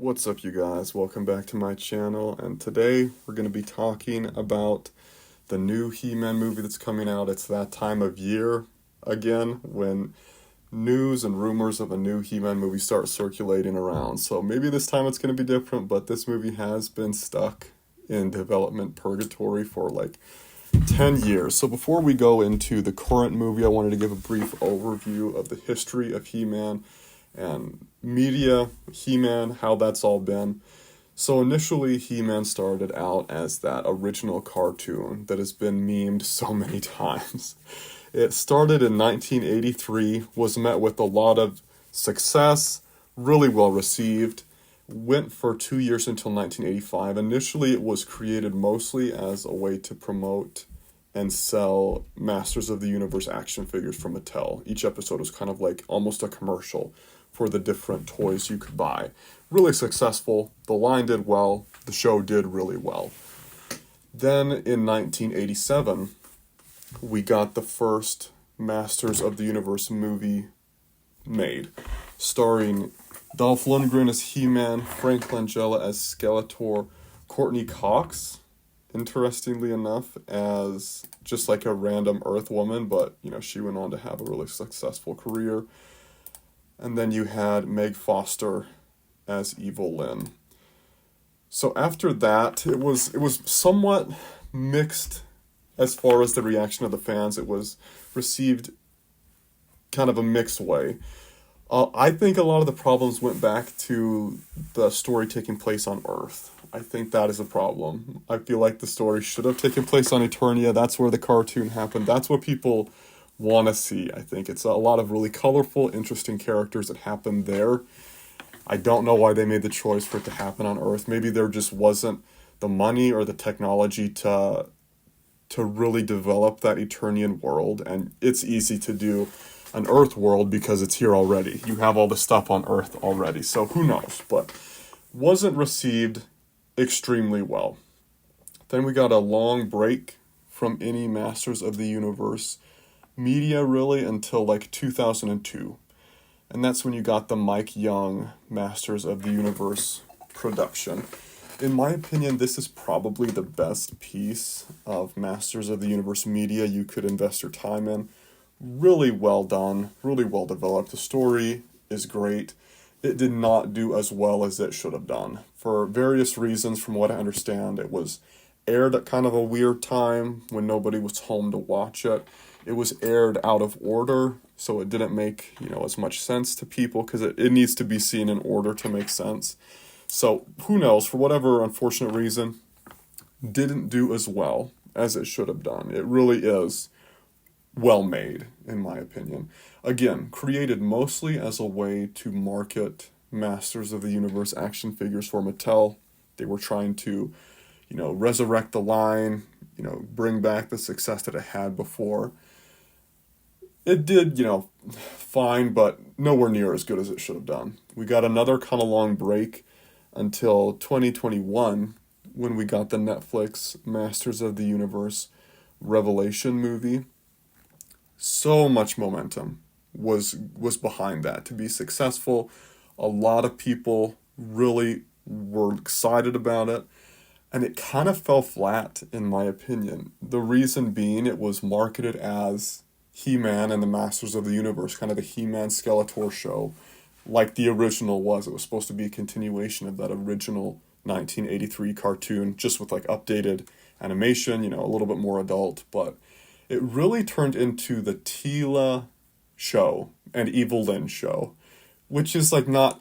What's up, you guys? Welcome back to my channel, and today we're going to be talking about the new He-Man movie that's coming out. It's that time of year again when news and rumors of a new He-Man movie start circulating around. So maybe this time it's going to be different, but this movie has been stuck in development purgatory for like 10 years. So before we go into the current movie, I wanted to give a brief overview of the history of He-Man and media, He-Man, how that's all been. So initially, He-Man started out as that original cartoon that has been memed so many times. It started in 1983, was met with a lot of success, really well received, went for 2 years until 1985. Initially, it was created mostly as a way to promote and sell Masters of the Universe action figures from Mattel. Each episode was kind of like almost a commercial for the different toys you could buy. Really successful. The line did well. The show did really well. Then in 1987, we got the first Masters of the Universe movie made, starring Dolph Lundgren as He-Man, Frank Langella as Skeletor, Courtney Cox, interestingly enough, as just like a random Earth woman, but she went on to have a really successful career. And then you had Meg Foster as Evil Lynn. So after that, it was somewhat mixed as far as the reaction of the fans. It was received kind of a mixed way. I think a lot of the problems went back to the story taking place on Earth. I think that is a problem. I feel like the story should have taken place on Eternia. That's where the cartoon happened. That's what people want to see. I think it's a lot of really colorful, interesting characters that happen there. I don't know why they made the choice for it to happen on Earth. Maybe there just wasn't the money or the technology to really develop that Eternian world, and it's easy to do an Earth world because it's here already. You have all the stuff on Earth already, so who knows, but wasn't received extremely well. Then we got a long break from any Masters of the Universe media really until like 2002. And that's when you got the Mike Young Masters of the Universe production. In my opinion, this is probably the best piece of Masters of the Universe media you could invest your time in. Really well done, really well developed. The story is great. It did not do as well as it should have done. For various reasons, from what I understand, it was aired at kind of a weird time when nobody was home to watch it. It was aired out of order, so it didn't make, as much sense to people because it needs to be seen in order to make sense. So who knows, for whatever unfortunate reason, didn't do as well as it should have done. It really is well made, in my opinion. Again, created mostly as a way to market Masters of the Universe action figures for Mattel. They were trying to, resurrect the line, bring back the success that it had before. It did, fine, but nowhere near as good as it should have done. We got another kind of long break until 2021 when we got the Netflix Masters of the Universe Revelation movie. So much momentum was behind that to be successful. A lot of people really were excited about it, and it kind of fell flat in my opinion. The reason being it was marketed as He-Man and the Masters of the Universe, kind of the He-Man Skeletor show, like the original was. It was supposed to be a continuation of that original 1983 cartoon, just with like updated animation, a little bit more adult, but it really turned into the Teela show and Evil Lynn show, which is like not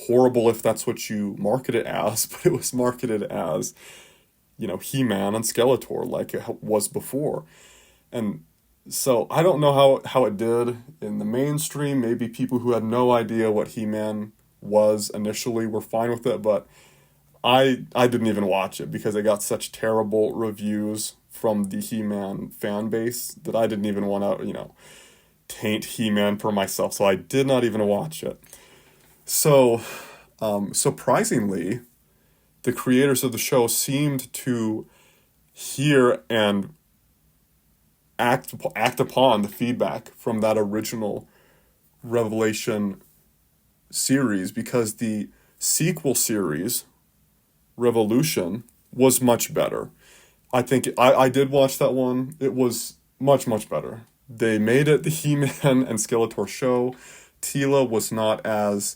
horrible if that's what you market it as, but it was marketed as, He-Man and Skeletor like it was before. And so I don't know how it did in the mainstream. Maybe people who had no idea what He-Man was initially were fine with it, but I didn't even watch it because it got such terrible reviews from the He-Man fan base that I didn't even want to, taint He-Man for myself, so I did not even watch it. So, surprisingly, the creators of the show seemed to hear and act upon the feedback from that original Revelation series, because the sequel series, Revolution, was much better. I think I did watch that one. It was much, much better. They made it the He-Man and Skeletor show. Teela was not as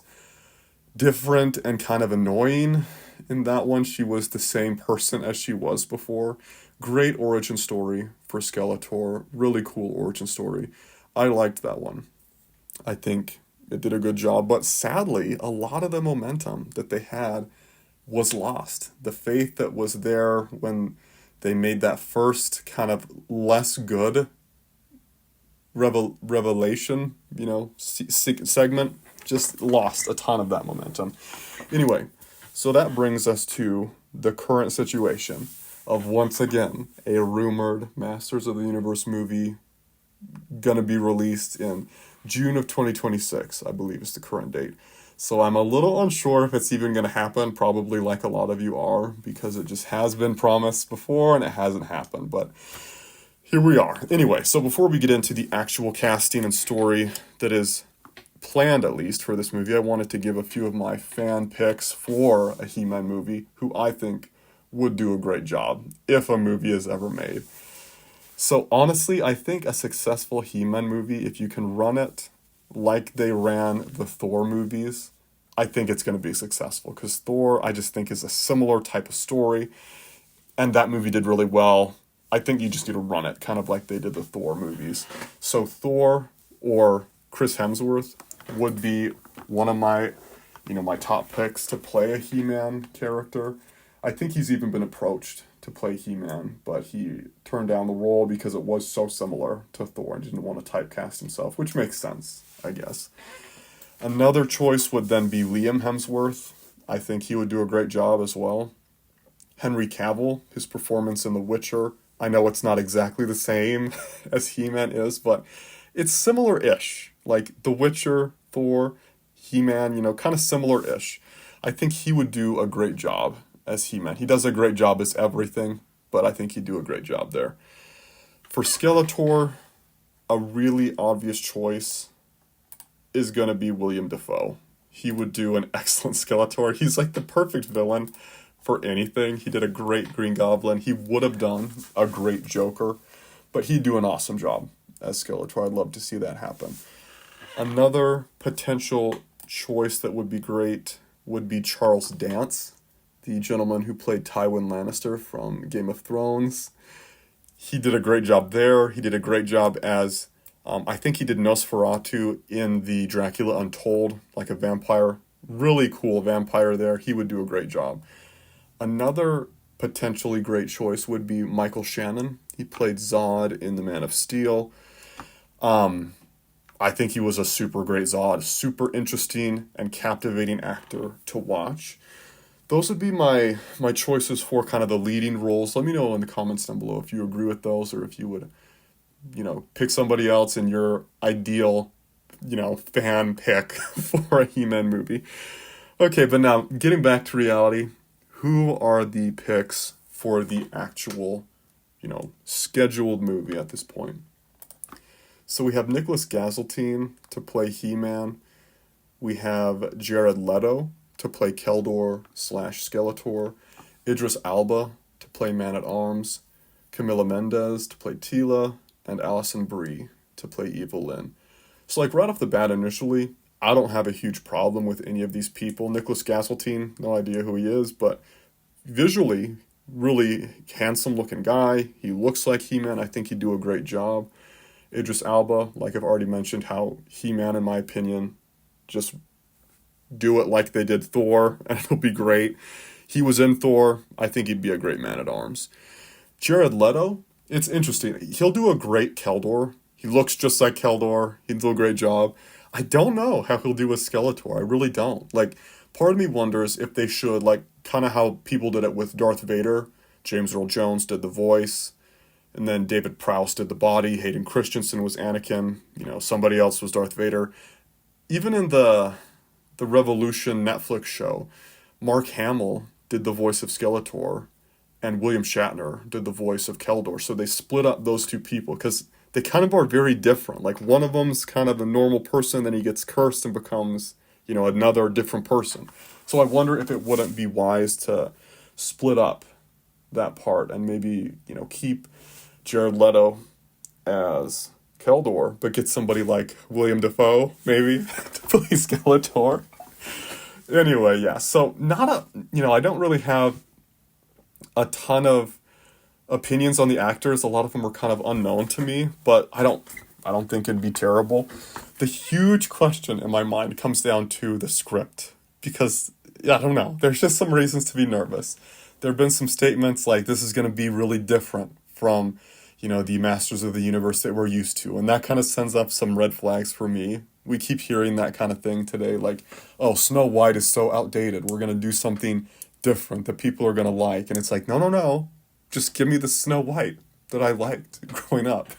different and kind of annoying in that one. She was the same person as she was before. Great origin story for Skeletor. Really cool origin story. I liked that one. I think it did a good job, but sadly, a lot of the momentum that they had was lost. The faith that was there when they made that first kind of less good revelation, segment, just lost a ton of that momentum. Anyway, so that brings us to the current situation of, once again, a rumored Masters of the Universe movie gonna be released in June of 2026, I believe is the current date. So I'm a little unsure if it's even going to happen, probably like a lot of you are, because it just has been promised before and it hasn't happened. But here we are. Anyway, so before we get into the actual casting and story that is planned, at least, for this movie, I wanted to give a few of my fan picks for a He-Man movie who I think would do a great job if a movie is ever made. So honestly, I think a successful He-Man movie, if you can run it like they ran the Thor movies, I think it's going to be successful. Because Thor, I just think, is a similar type of story. And that movie did really well. I think you just need to run it kind of like they did the Thor movies. So Thor or Chris Hemsworth would be one of my top picks to play a He-Man character. I think he's even been approached to play He-Man, but he turned down the role because it was so similar to Thor and didn't want to typecast himself, which makes sense, I guess. Another choice would then be Liam Hemsworth. I think he would do a great job as well. Henry Cavill, his performance in The Witcher. I know it's not exactly the same as He-Man is, but it's similar-ish. Like The Witcher, Thor, He-Man, kind of similar-ish. I think he would do a great job as He-Man. He does a great job as everything, but I think he'd do a great job there. For Skeletor, a really obvious choice is going to be William Dafoe. He would do an excellent Skeletor. He's like the perfect villain for anything. He did a great Green Goblin. He would have done a great Joker, but he'd do an awesome job as Skeletor. I'd love to see that happen. Another potential choice that would be great would be Charles Dance, the gentleman who played Tywin Lannister from Game of Thrones. He did a great job there. He did a great job as, I think he did Nosferatu in the Dracula Untold, like a vampire. Really cool vampire there. He would do a great job. Another potentially great choice would be Michael Shannon. He played Zod in The Man of Steel. I think he was a super great Zod, super interesting and captivating actor to watch. Those would be my choices for kind of the leading roles. Let me know in the comments down below if you agree with those or if you would, pick somebody else in your ideal, fan pick for a He-Man movie. Okay, but now getting back to reality, who are the picks for the actual, scheduled movie at this point? So we have Nicholas Gazeltine to play He-Man. We have Jared Leto to play Keldor/Skeletor, Idris Elba to play Man-at-Arms, Camila Mendes to play Teela, and Alison Brie to play Evelyn. So right off the bat initially, I don't have a huge problem with any of these people. Nicholas Gazeltine, no idea who he is, but visually, really handsome looking guy. He looks like He-Man. I think he'd do a great job. Idris Elba, like I've already mentioned, how He-Man, in my opinion, just do it like they did Thor, and it'll be great. He was in Thor. I think he'd be a great Man-at-Arms. Jared Leto, it's interesting. He'll do a great Keldor. He looks just like Keldor. He'll do a great job. I don't know how he'll do with Skeletor. I really don't. Part of me wonders if they should, kind of how people did it with Darth Vader. James Earl Jones did the voice, and then David Prowse did the body. Hayden Christensen was Anakin. Somebody else was Darth Vader. Even in the Revolution Netflix show, Mark Hamill did the voice of Skeletor, and William Shatner did the voice of Keldor. So they split up those two people because they kind of are very different. One of them's kind of a normal person, then he gets cursed and becomes another different person. So I wonder if it wouldn't be wise to split up that part and maybe, keep Jared Leto as Keldor, but get somebody like William Dafoe, maybe, to play Skeletor. Anyway, yeah, so I don't really have a ton of opinions on the actors. A lot of them are kind of unknown to me, but I don't think it'd be terrible. The huge question in my mind comes down to the script, because I don't know, there's just some reasons to be nervous. There have been some statements like this is going to be really different from, the Masters of the Universe that we're used to, and that kind of sends up some red flags for me. We keep hearing that kind of thing today, like, oh, Snow White is so outdated, we're going to do something different that people are going to like, and it's like, no, just give me the Snow White that I liked growing up.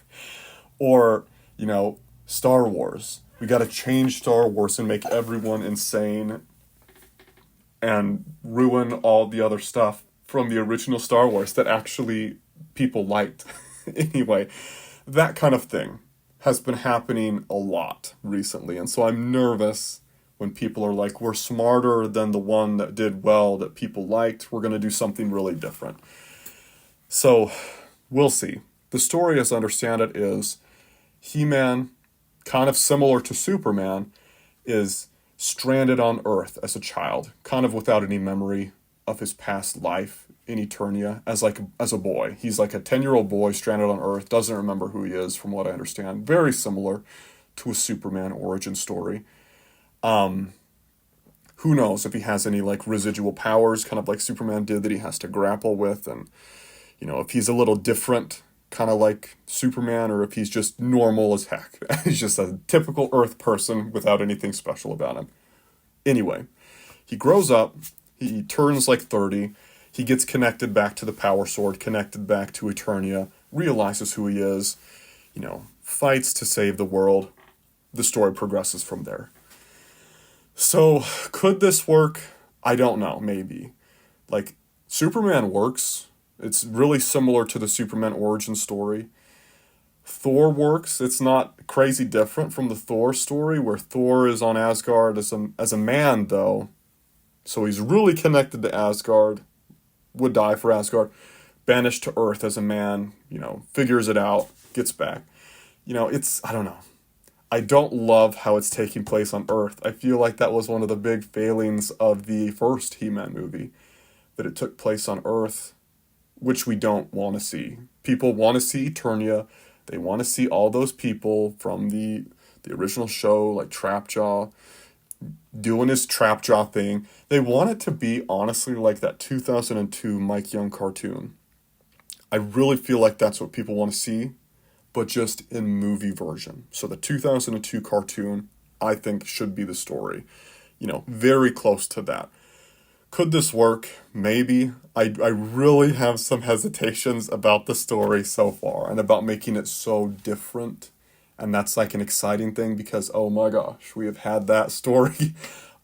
Or, Star Wars. We got to change Star Wars and make everyone insane and ruin all the other stuff from the original Star Wars that actually people liked. Anyway, that kind of thing has been happening a lot recently. And so I'm nervous when people are like, we're smarter than the one that did well that people liked. We're going to do something really different. So we'll see. The story, as I understand it, is He-Man, kind of similar to Superman, is stranded on Earth as a child, kind of without any memory of his past life in Eternia as a boy. He's like a 10-year-old boy stranded on Earth, doesn't remember who he is, from what I understand. Very similar to a Superman origin story. Who knows if he has any residual powers, kind of like Superman did, that he has to grapple with, and if he's a little different, kind of like Superman, or if he's just normal as heck. He's just a typical Earth person without anything special about him. Anyway, he grows up, he turns 30, he gets connected back to the Power Sword, connected back to Eternia, realizes who he is, fights to save the world. The story progresses from there. So, could this work? I don't know, maybe. Superman works. It's really similar to the Superman origin story. Thor works. It's not crazy different from the Thor story, where Thor is on Asgard as a man, though. So he's really connected to Asgard, would die for Asgard, banished to Earth as a man, figures it out, gets back. I don't know. I don't love how it's taking place on Earth. I feel like that was one of the big failings of the first He-Man movie, that it took place on Earth, which we don't want to see. People want to see Eternia. They want to see all those people from the original show, like Trapjaw, doing his Trapjaw thing. They want it to be, honestly, like that 2002 Mike Young cartoon. I really feel like that's what people want to see, but just in movie version. So the 2002 cartoon, I think, should be the story. Very close to that. Could this work? Maybe. I really have some hesitations about the story so far and about making it so different. And that's an exciting thing, because, oh my gosh, we have had that story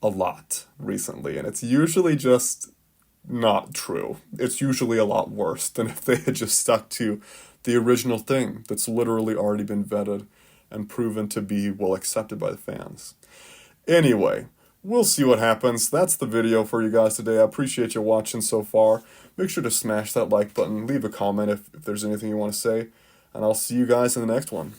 a lot recently. And it's usually just not true. It's usually a lot worse than if they had just stuck to the original thing that's literally already been vetted and proven to be well accepted by the fans. Anyway, we'll see what happens. That's the video for you guys today. I appreciate you watching so far. Make sure to smash that like button, leave a comment if there's anything you want to say, and I'll see you guys in the next one.